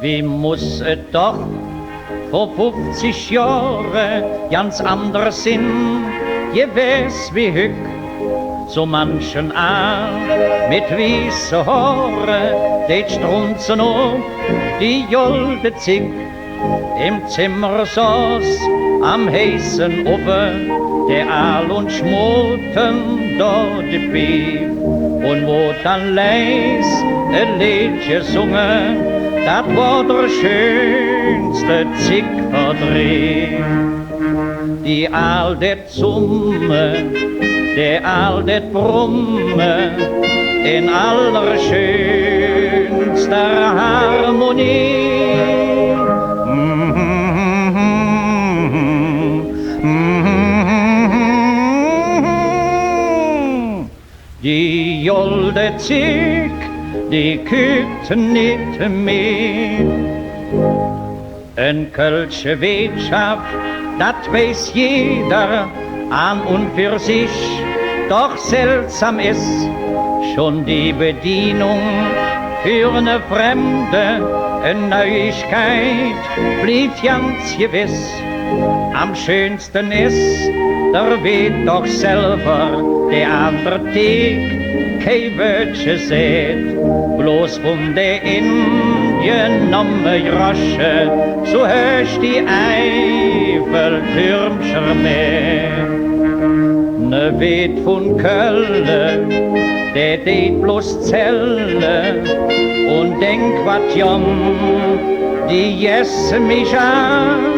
wie muss es doch vor 50 Jahren ganz anders sind, gewiss wie hück, so manchen mit weißen Haaren, die strunzen auf die jolde Zick, im Zimmer saß am heißen Ofen, der Aal und Schmoten dort die Pief, und wo dann leis ein Lied gesungen, das war der schönste Zickverdreh. Die Aal det Summe, der Aal det Brumme, in allerschönster Harmonie. Die jolde Zick, die küt nicht mehr. Ein kölsche Wirtschaft, das weiß jeder an und für sich, doch seltsam ist schon die Bedienung für eine Fremde, eine Neuigkeit blieb ganz gewiss. Am schönsten ist, der weht doch selber, der andere Tag kein Wörtchen seht, bloß von der ingenommene Grosche, so hörst die Eiffeltürmscher mehr. Ne weht von Köln, der deed bloß Zelle, und denk wat jom, die jesse mich an.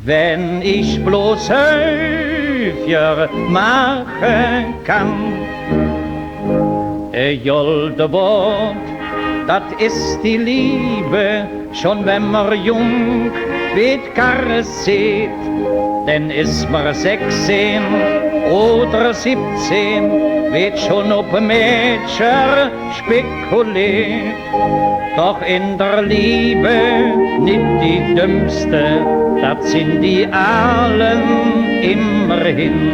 Wenn ich bloß Höfjer machen kann, jolde Wort, dat ist die Liebe, schon wenn man jung wird Karre sieht, denn ist man 16 oder 17, wird schon op Mädchen spekuliert. Doch in der Liebe nicht die Dümmste, das sind die allen immerhin.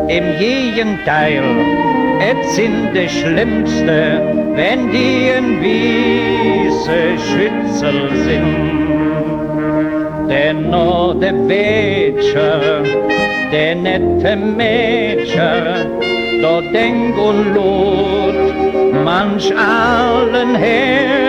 Im Gegenteil, es sind die Schlimmste, wenn die ein wiese Schützel sind. Denn nur der Wätscher, der nette Mädchen, da denk und lot manch allen her.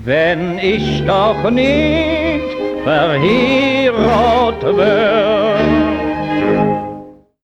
Wenn ich doch nicht verheiratet wär,